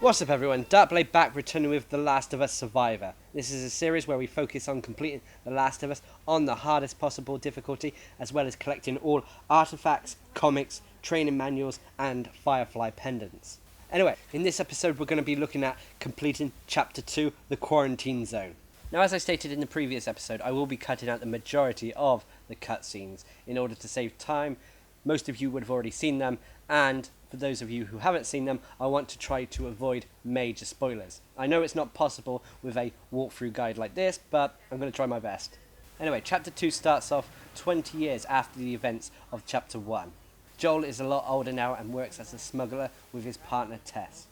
What's up everyone, Darcblade back, returning with The Last of Us Survivor. This is a series where we focus on completing The Last of Us on the hardest possible difficulty, as well as collecting all artifacts, comics, training manuals and Firefly Pendants. Anyway, in this episode we're going to be looking at completing Chapter 2, The Quarantine Zone. Now, as I stated in the previous episode, I will be cutting out the majority of the cutscenes in order to save time. Most of you would have already seen them, and for those of you who haven't seen them, I want to try to avoid major spoilers. I know it's not possible with a walkthrough guide like this, but I'm going to try my best. Anyway, Chapter 2 starts off 20 years after the events of Chapter 1. Joel is a lot older now and works as a smuggler with his partner Tess.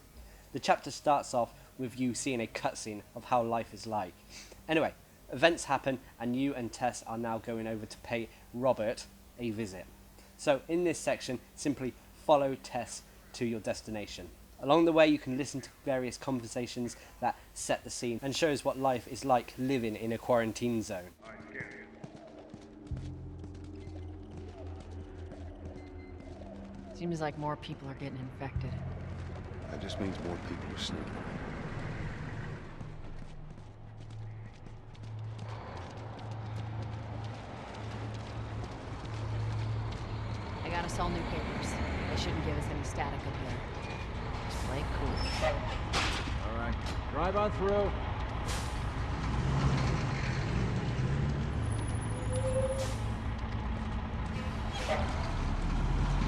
The chapter starts off with you seeing a cutscene of how life is like. Anyway, events happen and you and Tess are now going over to pay Robert a visit. So in this section, simply follow Tess to your destination. Along the way you can listen to various conversations that set the scene and shows what life is like living in a quarantine zone. Seems like more people are getting infected. That just means more people are sneaking. I got us all new papers. They shouldn't give us any static up here. Just play it cool. All right, drive on through.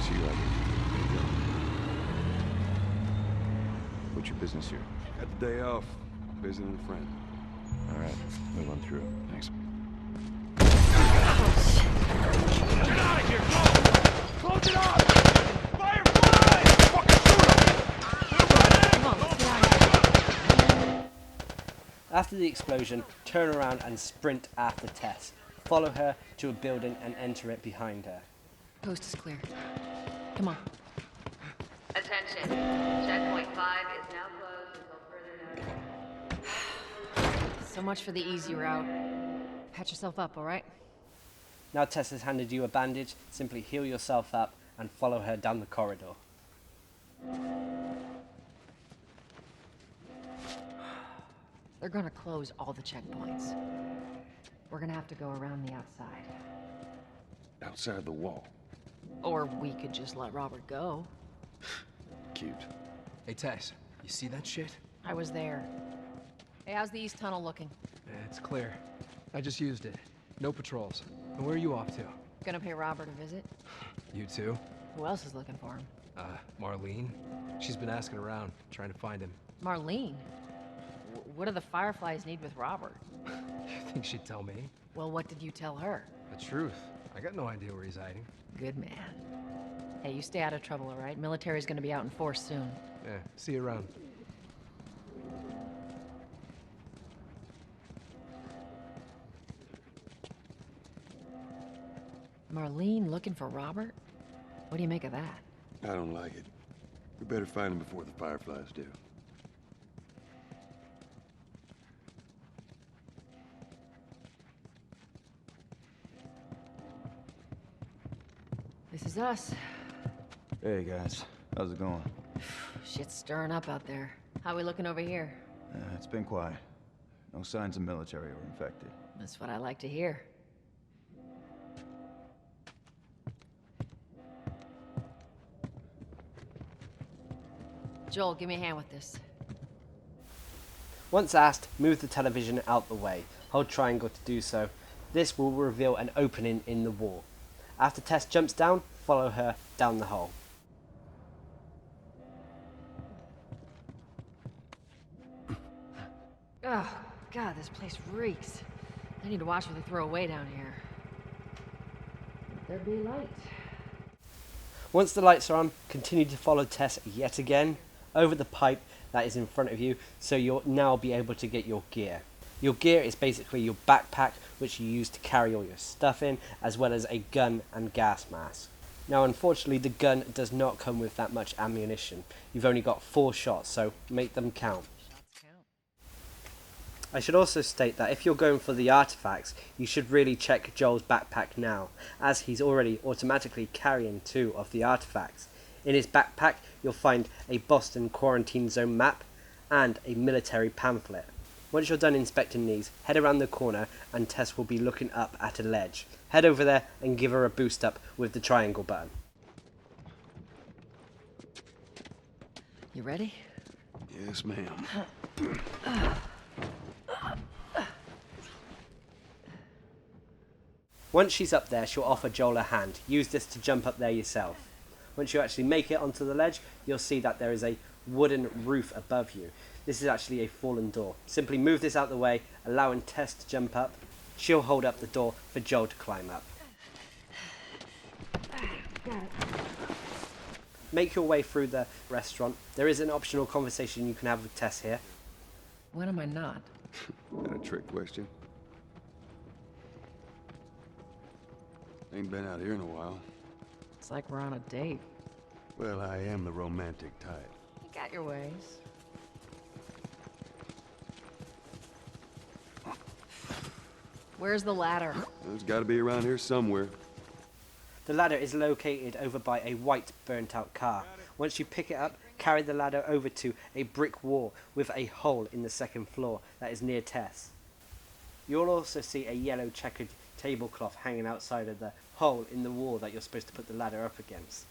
See you later. What's your business here? Got the day off. Visiting a friend. All right, move on through. Thanks. Get out of here! Go! Close it off! Firefly! Fucking shoot him! Come on, let's get out of here. After the explosion, turn around and sprint after Tess. Follow her to a building and enter it behind her. Coast is clear. Come on. Attention. Checkpoint 5 is now closed until further notice. So much for the easy route. Patch yourself up, all right? Now Tess has handed you a bandage, simply heal yourself up and follow her down the corridor. They're gonna close all the checkpoints. We're gonna have to go around the outside. Outside the wall. Or we could just let Robert go. Cute. Hey, Tess, you see that shit? I was there. Hey, how's the east tunnel looking? It's clear. I just used it. No patrols. And where are you off to? Gonna pay Robert a visit? You too? Who else is looking for him? Marlene. She's been asking around, trying to find him. Marlene? What do the Fireflies need with Robert? You think she'd tell me? Well, what did you tell her? The truth. I got no idea where he's hiding. Good man. Hey, you stay out of trouble, all right? Military's gonna be out in force soon. Yeah, see you around. Marlene looking for Robert? What do you make of that? I don't like it. We better find him before the Fireflies do. This is us. Hey guys, how's it going? Shit's stirring up out there. How we looking over here? It's been quiet. No signs of military or infected. That's what I like to hear. Joel, give me a hand with this. Once asked, move the television out the way. Hold triangle to do so. This will reveal an opening in the wall. After Tess jumps down, follow her down the hole. Oh, God, this place reeks. I need to watch what they throw away down here. There be light. Once the lights are on, continue to follow Tess yet again over the pipe that is in front of you, so you'll now be able to get your gear. Your gear is basically your backpack, which you use to carry all your stuff in, as well as a gun and gas mask. Now unfortunately the gun does not come with that much ammunition. You've only got 4 shots, so make them count. I should also state that if you're going for the artifacts, you should really check Joel's backpack now, as he's already automatically carrying 2 of the artifacts. In his backpack, you'll find a Boston quarantine zone map, and a military pamphlet. Once you're done inspecting these, head around the corner and Tess will be looking up at a ledge. Head over there and give her a boost up with the triangle button. You ready? Yes, ma'am. Once she's up there, she'll offer Joel a hand. Use this to jump up there yourself. Once you actually make it onto the ledge, you'll see that there is a wooden roof above you. This is actually a fallen door. Simply move this out the way, allowing Tess to jump up. She'll hold up the door for Joel to climb up. Make your way through the restaurant. There is an optional conversation you can have with Tess here. When am I not? That a trick question? Ain't been out here in a while. It's like we're on a date. Well, I am the romantic type. You got your ways. Where's the ladder? It's got to be around here somewhere. The ladder is located over by a white burnt out car. Once you pick it up, carry the ladder over to a brick wall with a hole in the second floor that is near Tess. You'll also see a yellow checkered tablecloth hanging outside of the hole in the wall that you're supposed to put the ladder up against.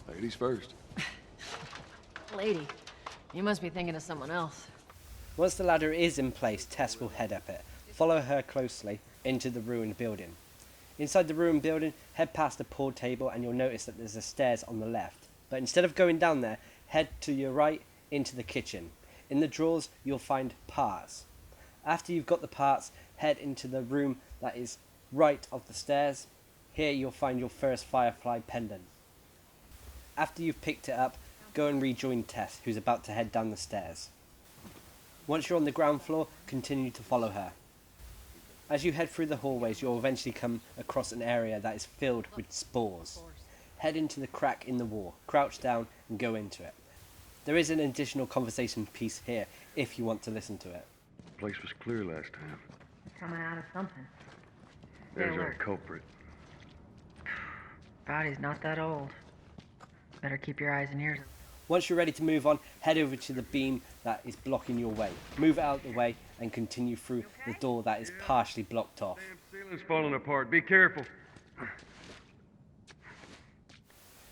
Ladies first. Lady, you must be thinking of someone else. Once the ladder is in place, Tess will head up it. Follow her closely into the ruined building. Inside the ruined building, head past the pool table and you'll notice that there's a stairs on the left. But instead of going down there, head to your right into the kitchen. In the drawers, you'll find parts. After you've got the parts, head into the room that is right of the stairs. Here you'll find your first Firefly Pendant. After you've picked it up, go and rejoin Tess, who's about to head down the stairs. Once you're on the ground floor, continue to follow her. As you head through the hallways, you'll eventually come across an area that is filled with spores. Head into the crack in the wall, crouch down and go into it. There is an additional conversation piece here if you want to listen to it. The place was clear last time. Coming out of something. There's our alert. culprit. Body's not that old. Better keep your eyes and ears. Once you're ready to move on, head over to the beam that is blocking your way. Move it out of the way and continue through the door that is partially blocked off. Damn ceiling's falling apart. Be careful.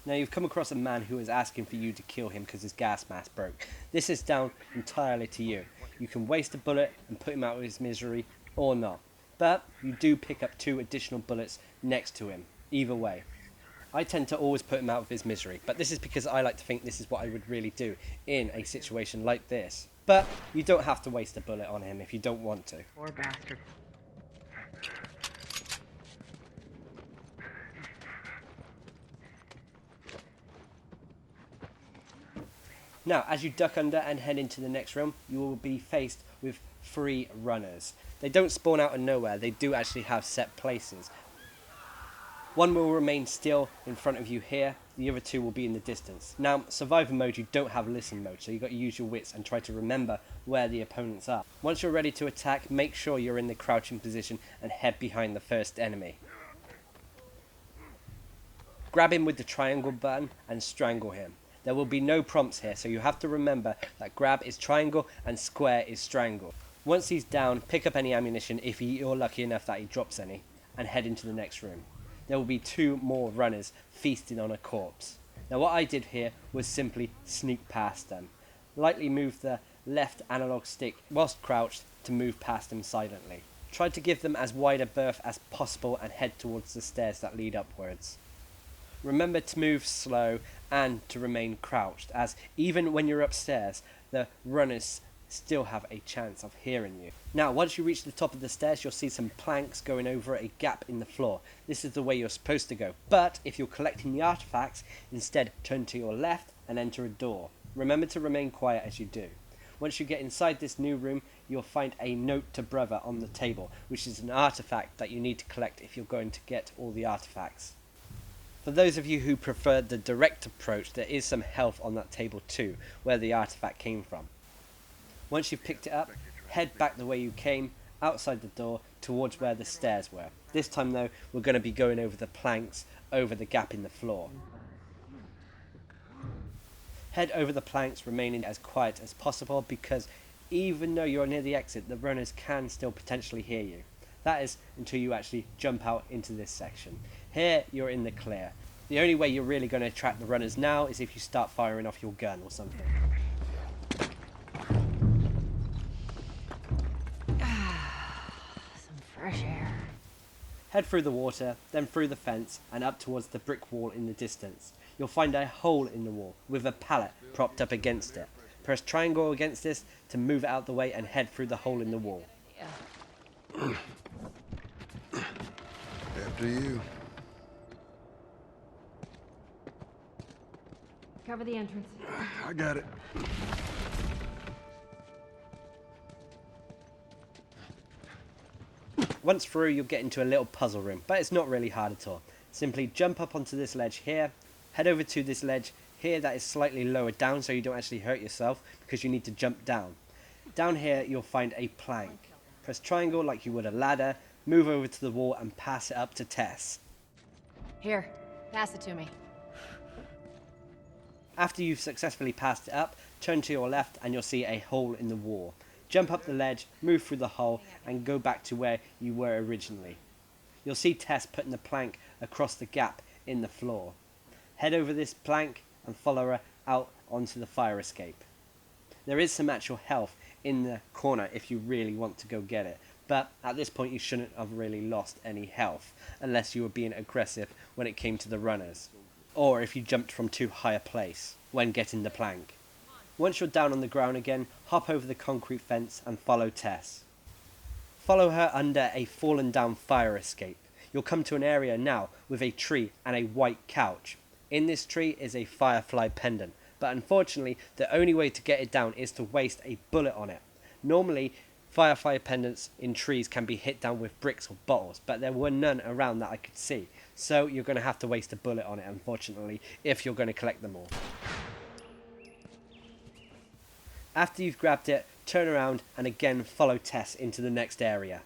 Now you've come across a man who is asking for you to kill him because his gas mask broke. This is down entirely to you. You can waste a bullet and put him out of his misery or not. But you do pick up 2 additional bullets next to him, either way. I tend to always put him out of his misery, but this is because I like to think this is what I would really do in a situation like this. But you don't have to waste a bullet on him if you don't want to. Poor bastard. Now, as you duck under and head into the next room, you will be faced with 3 runners. They don't spawn out of nowhere, they do actually have set places. One will remain still in front of you here, the other 2 will be in the distance. Now, survival mode, you don't have listen mode, so you've got to use your wits and try to remember where the opponents are. Once you're ready to attack, make sure you're in the crouching position and head behind the first enemy. Grab him with the triangle button and strangle him. There will be no prompts here, so you have to remember that grab is triangle and square is strangle. Once he's down, pick up any ammunition if you're lucky enough that he drops any, and head into the next room. There will be 2 more runners feasting on a corpse. Now what I did here was simply sneak past them. Lightly move the left analog stick whilst crouched to move past them silently. Try to give them as wide a berth as possible and head towards the stairs that lead upwards. Remember to move slow and to remain crouched, as even when you're upstairs, the runners still have a chance of hearing you. Now, once you reach the top of the stairs, you'll see some planks going over a gap in the floor. This is the way you're supposed to go, but if you're collecting the artifacts, instead turn to your left and enter a door. Remember to remain quiet as you do. Once you get inside this new room, you'll find a note to brother on the table, which is an artifact that you need to collect if you're going to get all the artifacts. For those of you who prefer the direct approach, there is some health on that table too, where the artifact came from. Once you've picked it up, head back the way you came, outside the door, towards where the stairs were. This time though, we're going to be going over the planks, over the gap in the floor. Head over the planks, remaining as quiet as possible, because even though you're near the exit, the runners can still potentially hear you. That is until you actually jump out into this section. Here you're in the clear. The only way you're really going to attract the runners now is if you start firing off your gun or something. Some fresh air. Head through the water, then through the fence and up towards the brick wall in the distance. You'll find a hole in the wall with a pallet propped up against it. Press triangle against this to move it out the way and head through the hole in the wall. Yeah. After you. Cover the entrance. I got it. Once through, you'll get into a little puzzle room, but it's not really hard at all. Simply jump up onto this ledge here, head over to this ledge here that is slightly lower down so you don't actually hurt yourself because you need to jump down. Down here you'll find a plank. Press triangle like you would a ladder, move over to the wall and pass it up to Tess. Here, pass it to me. After you've successfully passed it up, turn to your left and you'll see a hole in the wall. Jump up the ledge, move through the hole and go back to where you were originally. You'll see Tess putting the plank across the gap in the floor. Head over this plank and follow her out onto the fire escape. There is some actual health in the corner if you really want to go get it, but at this point you shouldn't have really lost any health unless you were being aggressive when it came to the runners, or if you jumped from too high a place when getting the plank. Once you're down on the ground again, hop over the concrete fence and follow Tess. Follow her under a fallen down fire escape. You'll come to an area now with a tree and a white couch. In this tree is a Firefly Pendant, but unfortunately the only way to get it down is to waste a bullet on it. Normally Firefly Pendants in trees can be hit down with bricks or bottles, but there were none around that I could see, so you're going to have to waste a bullet on it unfortunately if you're going to collect them all. After you've grabbed it, turn around and again follow Tess into the next area.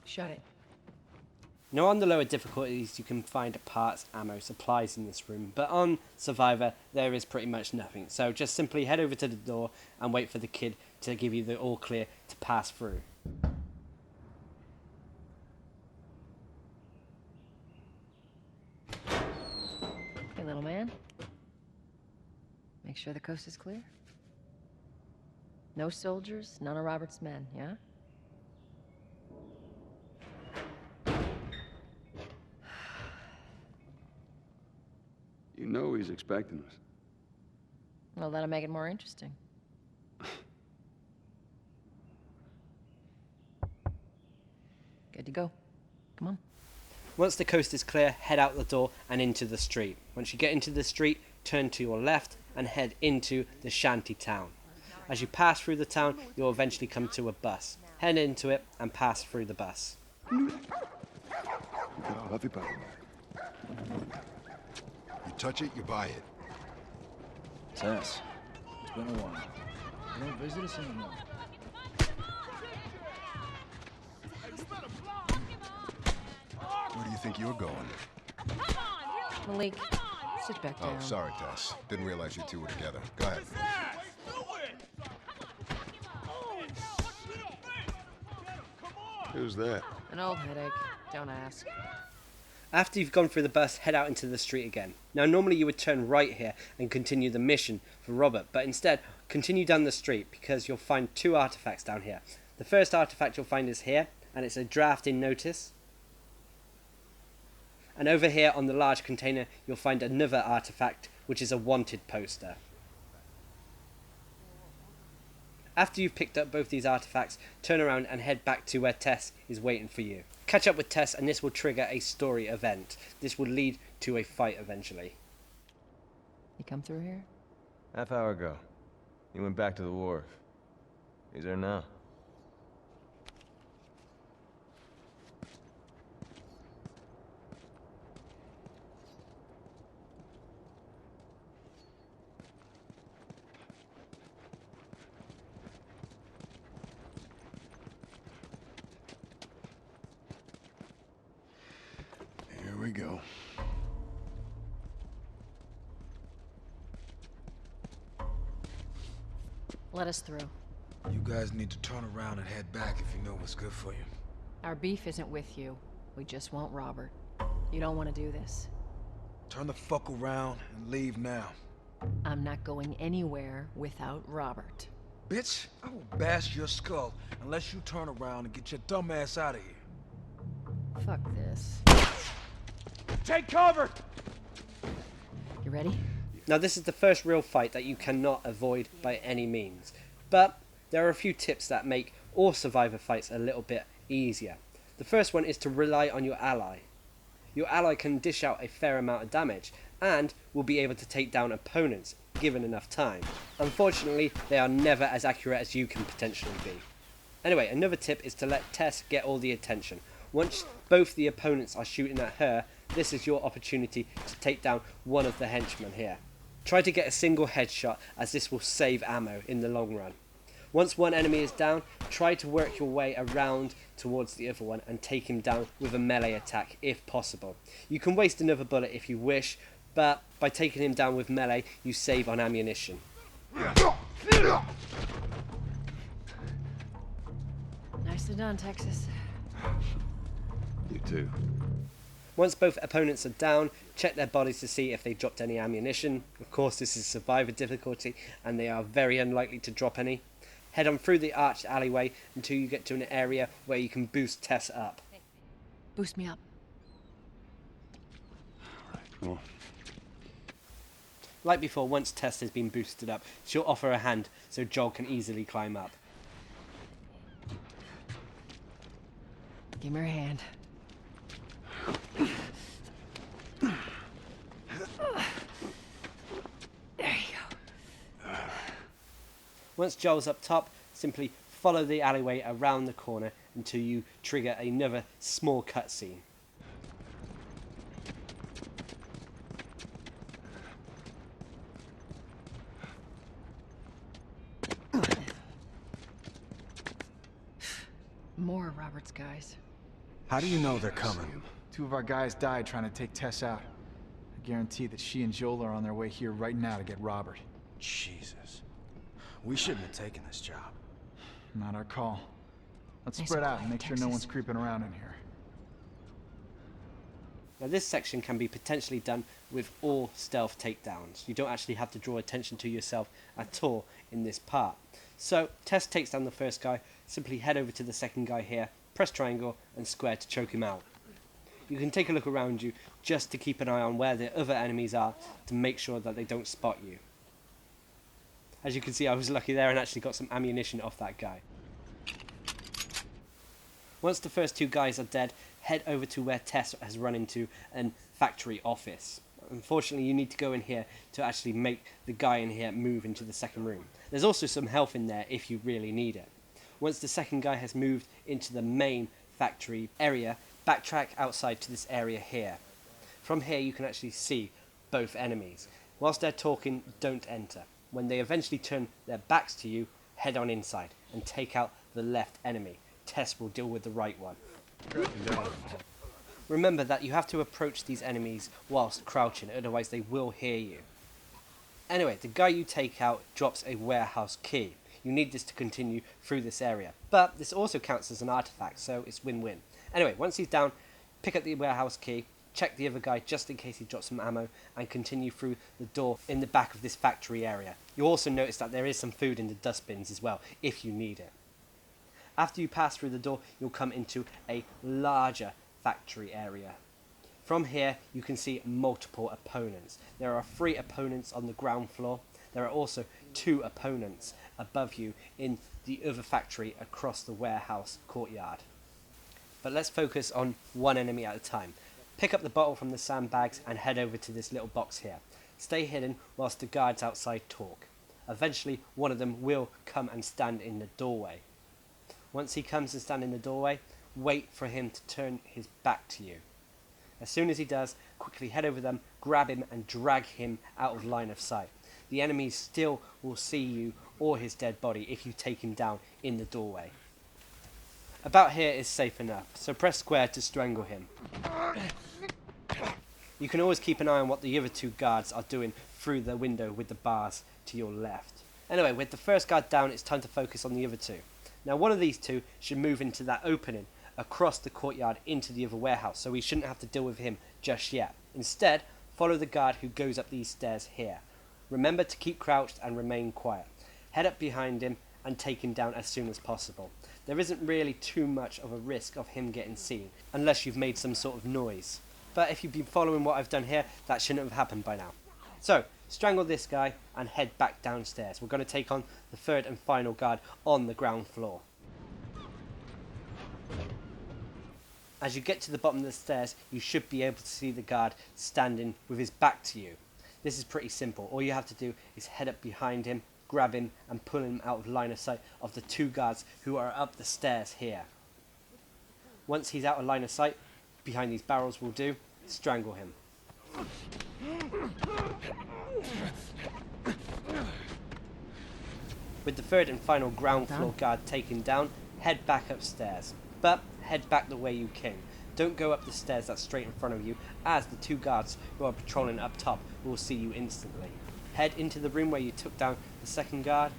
Shut it. Now on the lower difficulties you can find parts, ammo, supplies in this room, but on Survivor there is pretty much nothing, so just simply head over to the door and wait for the kid to give you the all clear to pass through. Hey, little man. Make sure the coast is clear. No soldiers, none of Robert's men, yeah? You know he's expecting us. Well, that'll make it more interesting. Good to go. Come on. Once the coast is clear, head out the door and into the street. Once you get into the street, turn to your left and head into the shanty town. As you pass through the town, you'll eventually come to a bus. Head into it and pass through the bus. You touch it, you buy it. Tess, it's been a while. You don't visit us anymore. Where do you think you're going? Malik, sit back down. Oh, sorry, Tess. Didn't realize you two were together. Go ahead. Who's that? An old headache. Don't ask. After you've gone through the bus, head out into the street again. Now normally you would turn right here and continue the mission for Robert, but instead continue down the street because you'll find two artifacts down here. The first artifact you'll find is here, and it's a drafting notice. And over here on the large container you'll find another artifact, which is a wanted poster. After you've picked up both these artifacts, turn around and head back to where Tess is waiting for you. Catch up with Tess and this will trigger a story event. This will lead to a fight eventually. You come through here? Half hour ago. He went back to the wharf. He's there now. we go. Let us through. You guys need to turn around and head back if you know what's good for you. Our beef isn't with you. We just want Robert. You don't want to do this. Turn the fuck around and leave now. I'm not going anywhere without Robert. Bitch, I will bash your skull unless you turn around and get your dumb ass out of here. Fuck this. Take cover! You ready? Now this is the first real fight that you cannot avoid by any means, but there are a few tips that make all survivor fights a little bit easier. The first one is to rely on your ally. Your ally can dish out a fair amount of damage and will be able to take down opponents given enough time. Unfortunately, they are never as accurate as you can potentially be. Anyway, another tip is to let Tess get all the attention. Once both the opponents are shooting at her, this is your opportunity to take down one of the henchmen here. Try to get a single headshot, as this will save ammo in the long run. Once one enemy is down, try to work your way around towards the other one and take him down with a melee attack if possible. You can waste another bullet if you wish, but by taking him down with melee, you save on ammunition. Nicely done, Texas. You too. Once both opponents are down, check their bodies to see if they dropped any ammunition. Of course, this is survivor difficulty and they are very unlikely to drop any. Head on through the arched alleyway until you get to an area where you can boost Tess up. Boost me up. Come on. Like before, once Tess has been boosted up, she'll offer a hand so Joel can easily climb up. Give me your hand. There you go. Once Joel's up top, simply follow the alleyway around the corner until you trigger another small cutscene. More of Robert's guys. How do you know they're coming? Two of our guys died trying to take Tess out. I guarantee that she and Joel are on their way here right now to get Robert. Jesus. We shouldn't have taken this job. Not our call. Let's Nice spread out quiet, and make sure no Texas. one's creeping around in here. Now this section can be potentially done with all stealth takedowns. You don't actually have to draw attention to yourself at all in this part. So Tess takes down the first guy, simply head over to the second guy here, press triangle and square to choke him out. You can take a look around you just to keep an eye on where the other enemies are to make sure that they don't spot you. As you can see, I was lucky there and actually got some ammunition off that guy. Once the first two guys are dead, head over to where Tess has run into an factory office. Unfortunately, you need to go in here to actually make the guy in here move into the second room. There's also some health in there if you really need it. Once the second guy has moved into the main factory area, backtrack outside to this area here. From here you can actually see both enemies. Whilst they're talking, don't enter. When they eventually turn their backs to you, head on inside and take out the left enemy. Tess will deal with the right one. Remember that you have to approach these enemies whilst crouching, otherwise they will hear you. Anyway, the guy you take out drops a warehouse key. You need this to continue through this area, but this also counts as an artifact, so it's win-win. Anyway, once he's down, pick up the warehouse key, check the other guy just in case he drops some ammo, and continue through the door in the back of this factory area. You'll also notice that there is some food in the dustbins as well, if you need it. After you pass through the door, you'll come into a larger factory area. From here, you can see multiple opponents. There are 3 opponents on the ground floor. There are also 2 opponents above you in the other factory across the warehouse courtyard. But let's focus on one enemy at a time. Pick up the bottle from the sandbags and head over to this little box here. Stay hidden whilst the guards outside talk. Eventually, one of them will come and stand in the doorway. Once he comes and stands in the doorway, wait for him to turn his back to you. As soon as he does, quickly head over them, grab him and drag him out of line of sight. The enemy still will see you or his dead body if you take him down in the doorway. About here is safe enough, so press square to strangle him. You can always keep an eye on what the other two guards are doing through the window with the bars to your left. Anyway, with the first guard down, it's time to focus on the other two. Now one of these two should move into that opening across the courtyard into the other warehouse, so we shouldn't have to deal with him just yet. Instead, follow the guard who goes up these stairs here. Remember to keep crouched and remain quiet. Head up behind him and take him down as soon as possible. There isn't really too much of a risk of him getting seen, unless you've made some sort of noise. But if you've been following what I've done here, that shouldn't have happened by now. So, strangle this guy and head back downstairs. We're going to take on the third and final guard on the ground floor. As you get to the bottom of the stairs, you should be able to see the guard standing with his back to you. This is pretty simple. All you have to do is head up behind him, grab him and pull him out of line of sight of the two guards who are up the stairs here. Once he's out of line of sight, behind these barrels will do, strangle him. With the third and final ground floor guard taken down, head back upstairs. But head back the way you came. Don't go up the stairs that's straight in front of you, as the two guards who are patrolling up top will see you instantly. Head into the room where you took down the second guard.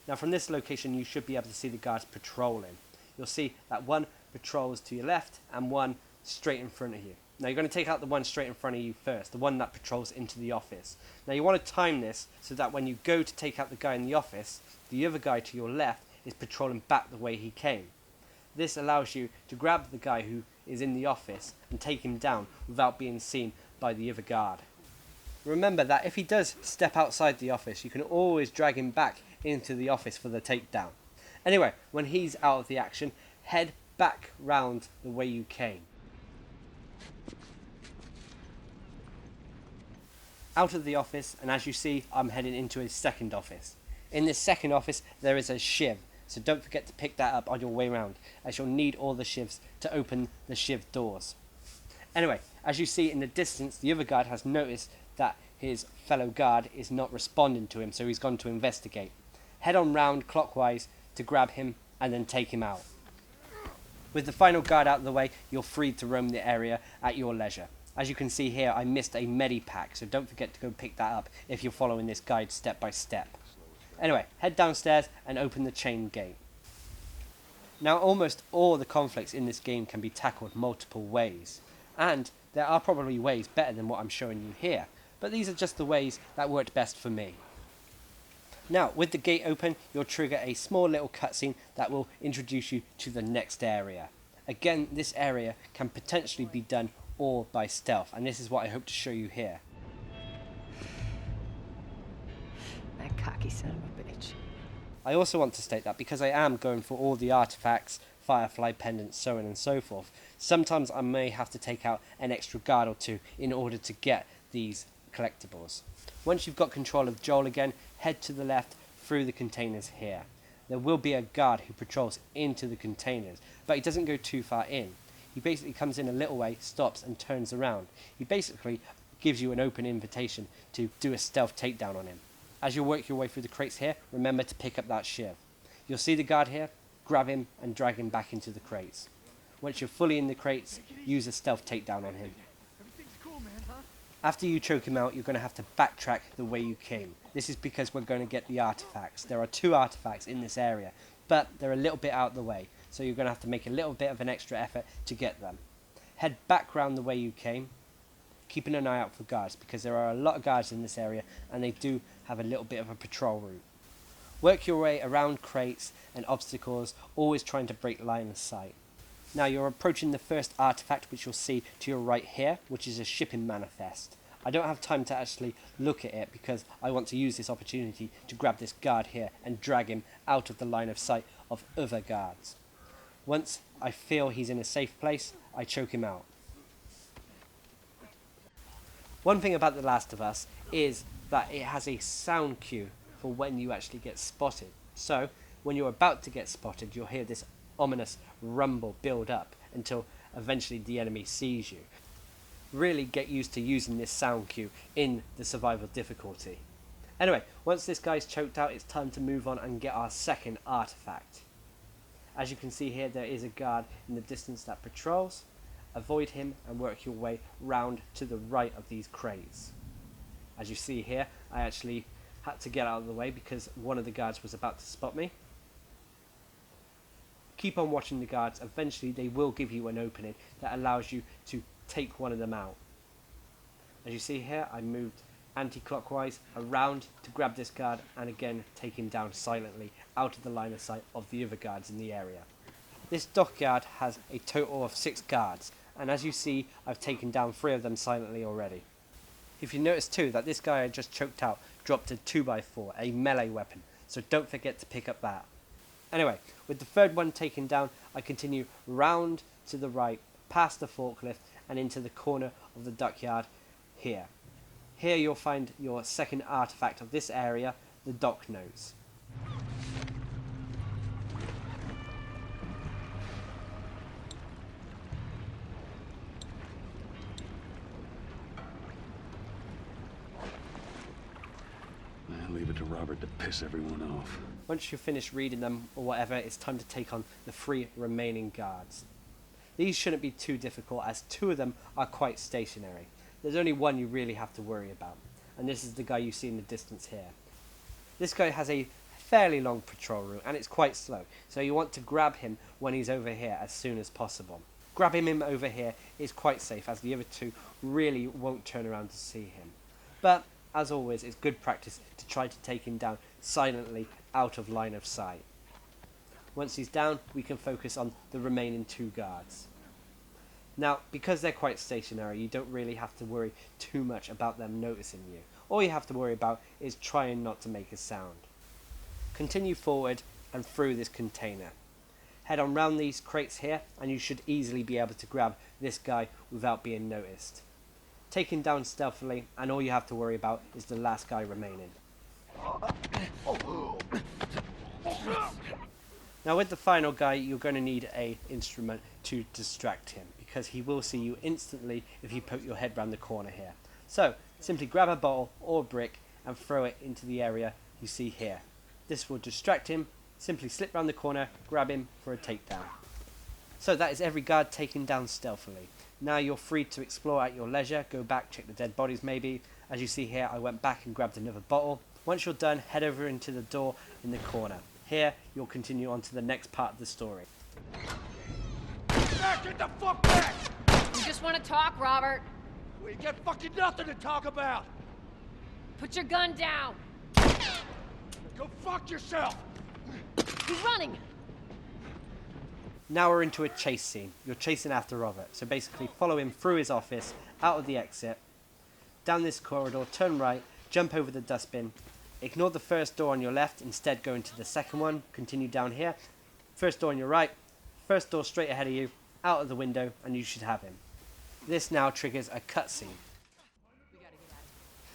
Now from this location you should be able to see the guards patrolling. You'll see that one patrols to your left and one straight in front of you. Now you're going to take out the one straight in front of you first, the one that patrols into the office. Now you want to time this so that when you go to take out the guy in the office, the other guy to your left is patrolling back the way he came. This allows you to grab the guy who is in the office and take him down without being seen by the other guard. Remember that if he does step outside the office, you can always drag him back into the office for the takedown. Anyway, when he's out of the action, head back round the way you came. Out of the office, and as you see, I'm heading into a second office. In this second office, there is a shiv, so don't forget to pick that up on your way around, as you'll need all the shivs to open the shiv doors. Anyway, as you see in the distance, the other guard has noticed that his fellow guard is not responding to him, so he's gone to investigate. Head on round clockwise to grab him and then take him out. With the final guard out of the way, you're free to roam the area at your leisure. As you can see here, I missed a medipack, so don't forget to go pick that up if you're following this guide step by step. Anyway, head downstairs and open the chain gate. Now almost all the conflicts in this game can be tackled multiple ways, and there are probably ways better than what I'm showing you here, but these are just the ways that worked best for me. Now, with the gate open, you'll trigger a small little cutscene that will introduce you to the next area. Again, this area can potentially be done all by stealth, and this is what I hope to show you here. That cocky son of a bitch. I also want to state that because I am going for all the artifacts, Firefly Pendants, so on and so forth, sometimes I may have to take out an extra guard or two in order to get these collectibles. Once you've got control of Joel again, head to the left through the containers here. There will be a guard who patrols into the containers, but he doesn't go too far in. He basically comes in a little way, stops and turns around. He basically gives you an open invitation to do a stealth takedown on him. As you work your way through the crates here, remember to pick up that shiv. You'll see the guard here, grab him and drag him back into the crates. Once you're fully in the crates, use a stealth takedown on him. After you choke him out, you're going to have to backtrack the way you came. This is because we're going to get the artifacts. There are 2 artifacts in this area, but they're a little bit out of the way, so you're going to have to make a little bit of an extra effort to get them. Head back round the way you came, keeping an eye out for guards, because there are a lot of guards in this area, and they do have a little bit of a patrol route. Work your way around crates and obstacles, always trying to break line of sight. Now you're approaching the first artifact, which you'll see to your right here, which is a shipping manifest. I don't have time to actually look at it because I want to use this opportunity to grab this guard here and drag him out of the line of sight of other guards. Once I feel he's in a safe place, I choke him out. One thing about The Last of Us is that it has a sound cue for when you actually get spotted. So when you're about to get spotted, you'll hear this ominous rumble build up until eventually the enemy sees you. Really get used to using this sound cue in the survival difficulty. Anyway, once this guy's choked out, it's time to move on and get our second artifact. As you can see here, there is a guard in the distance that patrols. Avoid him and work your way round to the right of these crates. As you see here, I actually had to get out of the way because one of the guards was about to spot me. Keep on watching the guards. Eventually they will give you an opening that allows you to take one of them out. As you see here, I moved anti-clockwise around to grab this guard and again take him down silently out of the line of sight of the other guards in the area. This dockyard has a total of 6 guards, and as you see, I've taken down 3 of them silently already. If you notice too that this guy I just choked out dropped a 2x4, a melee weapon, so don't forget to pick up that. Anyway, with the 3rd one taken down, I continue round to the right, past the forklift and into the corner of the dockyard here. Here you'll find your 2nd artifact of this area, the dock notes. Leave it to Robert to piss everyone off. Once you've finished reading them or whatever, it's time to take on the 3 remaining guards. These shouldn't be too difficult as 2 of them are quite stationary. There's only one you really have to worry about, and this is the guy you see in the distance here. This guy has a fairly long patrol route and it's quite slow, so you want to grab him when he's over here as soon as possible. Grabbing him over here is quite safe as the other 2 really won't turn around to see him. But as always, it's good practice to try to take him down silently out of line of sight. Once he's down, we can focus on the remaining 2 guards. Now, because they're quite stationary, you don't really have to worry too much about them noticing you. All you have to worry about is trying not to make a sound. Continue forward and through this container. Head on round these crates here and you should easily be able to grab this guy without being noticed. Take him down stealthily and all you have to worry about is the last guy remaining. Now with the final guy, you're going to need an instrument to distract him because he will see you instantly if you poke your head round the corner here. So simply grab a bottle or a brick and throw it into the area you see here. This will distract him. Simply slip round the corner, grab him for a takedown. So that is every guard taken down stealthily. Now you're free to explore at your leisure, go back, check the dead bodies maybe. As you see here, I went back and grabbed another bottle. Once you're done, head over into the door in the corner. Here, you'll continue on to the next part of the story. Back, get the fuck back! You just want to talk, Robert. We got fucking nothing to talk about! Put your gun down. Go fuck yourself! He's running. Now we're into a chase scene. You're chasing after Robert, so basically follow him through his office, out of the exit, down this corridor, turn right, jump over the dustbin, ignore the first door on your left, instead go into the second one, continue down here, first door on your right, first door straight ahead of you, out of the window, and you should have him. This now triggers a cutscene.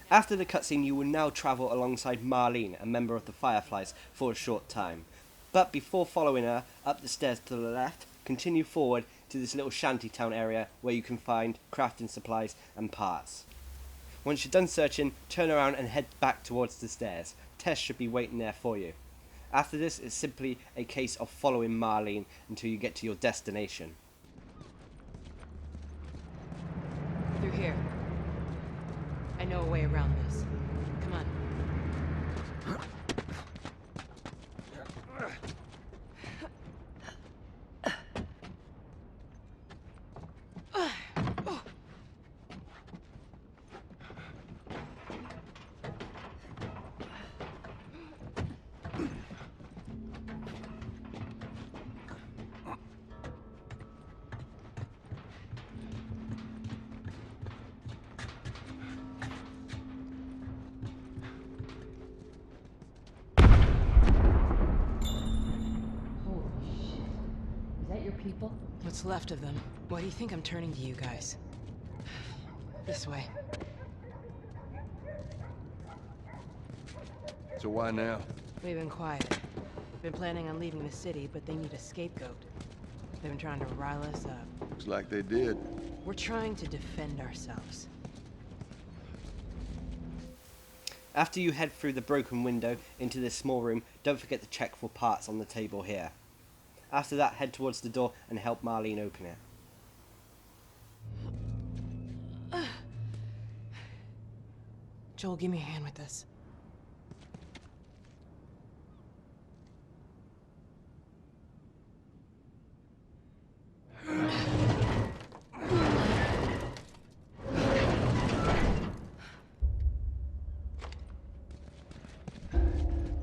After the cutscene, you will now travel alongside Marlene, a member of the Fireflies, for a short time. But before following her up the stairs to the left, continue forward to this little shanty town area where you can find crafting supplies and parts. Once you're done searching, turn around and head back towards the stairs. Tess should be waiting there for you. After this, it's simply a case of following Marlene until you get to your destination. Through here. I know a way around this. Come on. People? What's left of them. Why do you think I'm turning to you guys? This way. So why now? We've been quiet. Been planning on leaving the city, but they need a scapegoat. They've been trying to rile us up. Looks like they did. We're trying to defend ourselves. After you head through the broken window into this small room, don't forget to check for parts on the table here. After that, head towards the door and help Marlene open it. Joel, give me a hand with this.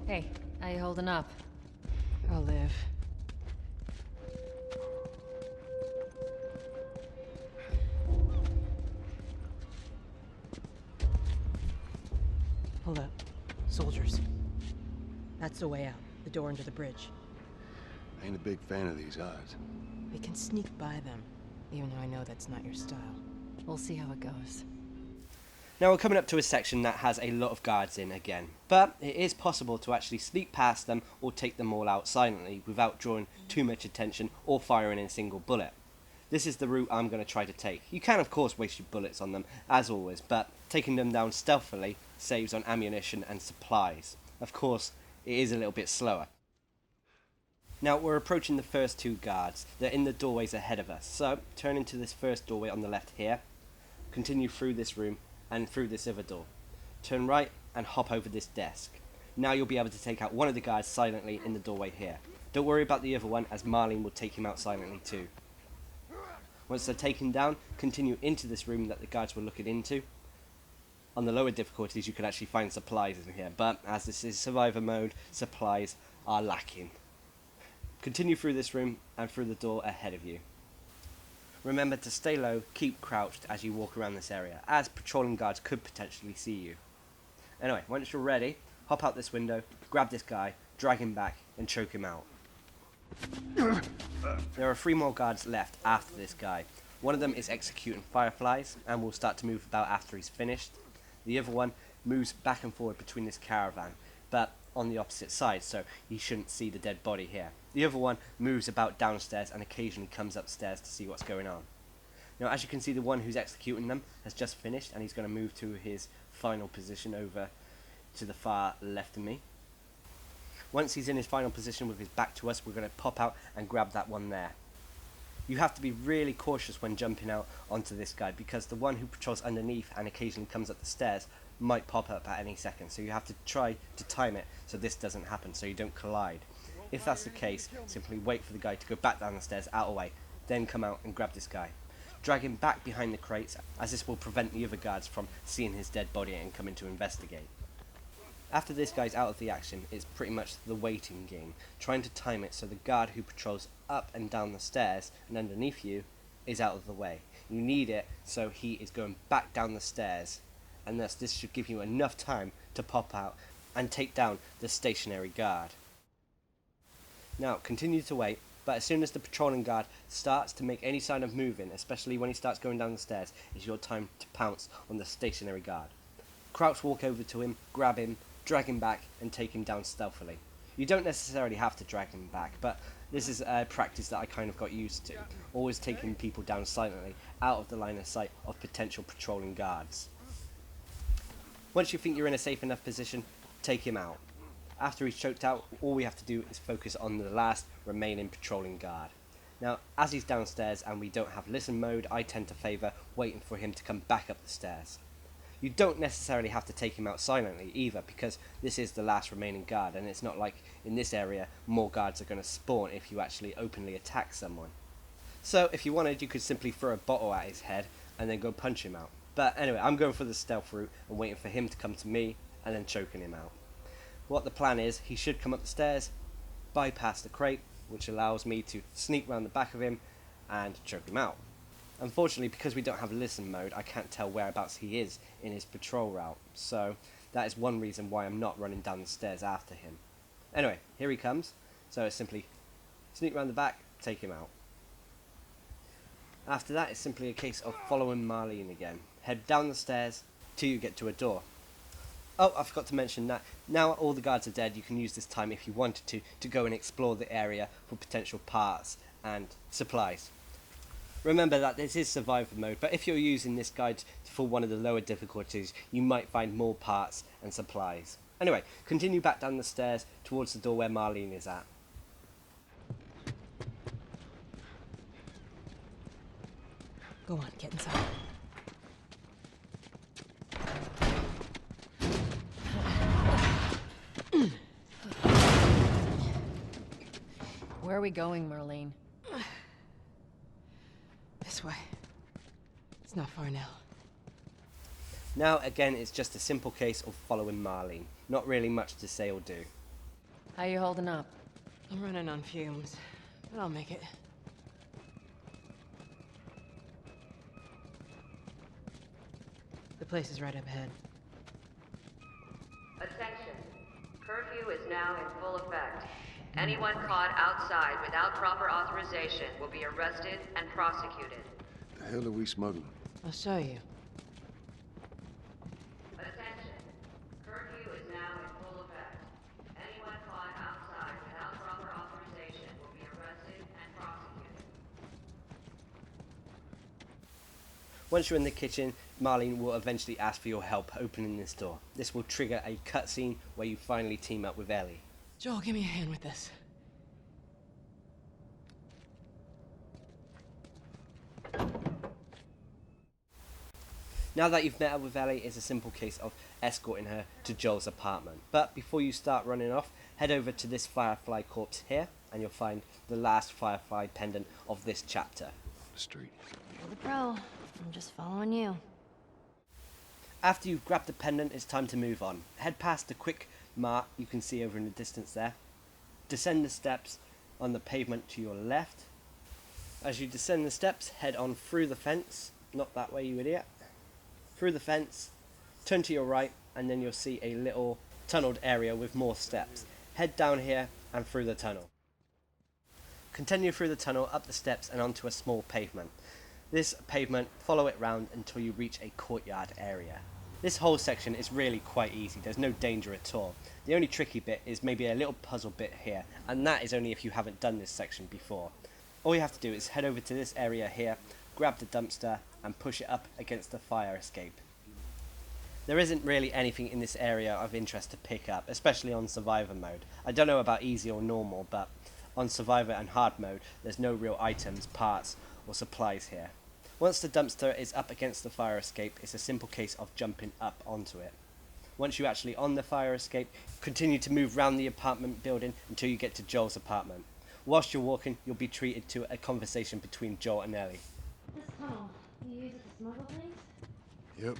Hey, how you holding up? I'll live. Hold up. Soldiers. That's the way out. The door into the bridge. I ain't a big fan of these odds. We can sneak by them, even though I know that's not your style. We'll see how it goes. Now we're coming up to a section that has a lot of guards in again, but it is possible to actually sneak past them or take them all out silently without drawing too much attention or firing in a single bullet. This is the route I'm going to try to take. You can of course waste your bullets on them as always, but taking them down stealthily saves on ammunition and supplies. Of course, it is a little bit slower. Now we're approaching the first two guards. They're in the doorways ahead of us, so turn into this first doorway on the left here, continue through this room and through this other door. Turn right and hop over this desk. Now you'll be able to take out one of the guards silently in the doorway here. Don't worry about the other one, as Marlene will take him out silently too. Once they're taken down, continue into this room that the guards were looking into. On the lower difficulties you can actually find supplies in here, but as this is survivor mode, supplies are lacking. Continue through this room and through the door ahead of you. Remember to stay low, keep crouched as you walk around this area, as patrolling guards could potentially see you. Anyway, once you're ready, hop out this window, grab this guy, drag him back, and choke him out. There are 3 more guards left after this guy. One of them is executing fireflies, and will start to move about after he's finished. The other one moves back and forward between this caravan, but on the opposite side, so you shouldn't see the dead body here. The other one moves about downstairs and occasionally comes upstairs to see what's going on. Now as you can see, the one who's executing them has just finished and he's going to move to his final position over to the far left of me. Once he's in his final position with his back to us, we're going to pop out and grab that one there. You have to be really cautious when jumping out onto this guy, because the one who patrols underneath and occasionally comes up the stairs might pop up at any second, so you have to try to time it so this doesn't happen, so you don't collide. If that's the case, simply wait for the guy to go back down the stairs out of the way, then come out and grab this guy. Drag him back behind the crates, as this will prevent the other guards from seeing his dead body and coming to investigate. After this guy's out of the action, it's pretty much the waiting game, trying to time it so the guard who patrols up and down the stairs and underneath you is out of the way. You need it so he is going back down the stairs, and thus this should give you enough time to pop out and take down the stationary guard. Now continue to wait, but as soon as the patrolling guard starts to make any sign of moving, especially when he starts going down the stairs, it's your time to pounce on the stationary guard. Crouch walk over to him, grab him, drag him back and take him down stealthily. You don't necessarily have to drag him back, but this is a practice that I kind of got used to, always taking people down silently, out of the line of sight of potential patrolling guards. Once you think you're in a safe enough position, take him out. After he's choked out, all we have to do is focus on the last remaining patrolling guard. Now, as he's downstairs and we don't have listen mode, I tend to favour waiting for him to come back up the stairs. You don't necessarily have to take him out silently either, because this is the last remaining guard, and it's not like in this area more guards are going to spawn if you actually openly attack someone. So if you wanted, you could simply throw a bottle at his head and then go punch him out. But anyway, I'm going for the stealth route and waiting for him to come to me and then choking him out. What the plan is, he should come up the stairs, bypass the crate, which allows me to sneak round the back of him and choke him out. Unfortunately, because we don't have listen mode, I can't tell whereabouts he is in his patrol route, so that is one reason why I'm not running down the stairs after him. Anyway, here he comes, so it's simply sneak round the back, take him out. After that, it's simply a case of following Marlene again. Head down the stairs till you get to a door. Oh, I forgot to mention that now all the guards are dead, you can use this time if you wanted to go and explore the area for potential parts and supplies. Remember that this is survival mode, but if you're using this guide for one of the lower difficulties, you might find more parts and supplies. Anyway, continue back down the stairs towards the door where Marlene is at. Go on, get inside. Where are we going, Marlene? This way. It's not far now. Now again, it's just a simple case of following Marlene. Not really much to say or do. How you holding up? I'm running on fumes, but I'll make it. The place is right up ahead. Attention. Curfew is now in full effect. Anyone caught outside without proper authorization will be arrested and prosecuted. The hell are we smuggling? I'll show you. Attention. Curfew is now in full effect. Anyone caught outside without proper authorization will be arrested and prosecuted. Once you're in the kitchen, Marlene will eventually ask for your help opening this door. This will trigger a cutscene where you finally team up with Ellie. Joel, give me a hand with this. Now that you've met up with Ellie, it's a simple case of escorting her to Joel's apartment. But before you start running off, head over to this Firefly corpse here, and you'll find the last Firefly pendant of this chapter. The street. You're the pro. I'm just following you. After you've grabbed the pendant, it's time to move on. Head past the quick mark you can see over in the distance there. Descend the steps on the pavement to your left. As you descend the steps, head on through the fence. Not that way, you idiot. Through the fence, turn to your right, and then you'll see a little tunneled area with more steps. Head down here and through the tunnel. Continue through the tunnel, up the steps and onto a small pavement. This pavement, follow it round until you reach a courtyard area. This whole section is really quite easy, there's no danger at all. The only tricky bit is maybe a little puzzle bit here, and that is only if you haven't done this section before. All you have to do is head over to this area here, grab the dumpster and push it up against the fire escape. There isn't really anything in this area of interest to pick up, especially on survivor mode. I don't know about easy or normal, but on survivor and hard mode there's no real items, parts or supplies here. Once the dumpster is up against the fire escape, it's a simple case of jumping up onto it. Once you're actually on the fire escape, continue to move around the apartment building until you get to Joel's apartment. Whilst you're walking, you'll be treated to a conversation between Joel and Ellie. This tunnel, you use it to smuggle things? Yep.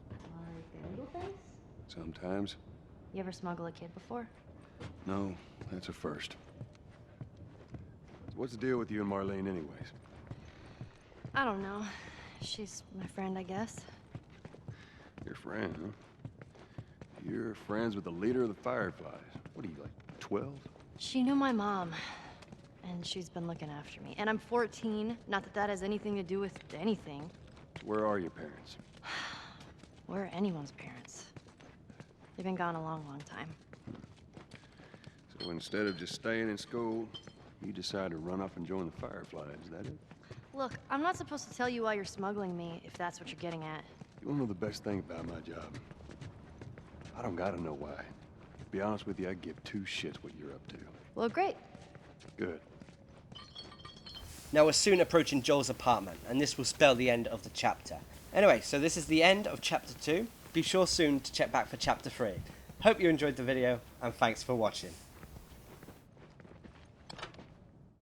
Like illegal things? Sometimes. You ever smuggle a kid before? No, that's a first. So what's the deal with you and Marlene anyways? I don't know. She's my friend, I guess. Your friend, huh? You're friends with the leader of the Fireflies. What are you, like 12? She knew my mom, and she's been looking after me. And I'm 14. Not that that has anything to do with anything. Where are your parents? Where are anyone's parents? They've been gone a long, long time. So instead of just staying in school, you decide to run off and join the Fireflies, is that it? Look, I'm not supposed to tell you why you're smuggling me, if that's what you're getting at. You wanna know the best thing about my job? I don't gotta know why. To be honest with you, I give two shits what you're up to. Well, great. Good. Now we're soon approaching Joel's apartment, and this will spell the end of the chapter. Anyway, so this is the end of chapter 2. Be sure soon to check back for chapter 3. Hope you enjoyed the video, and thanks for watching.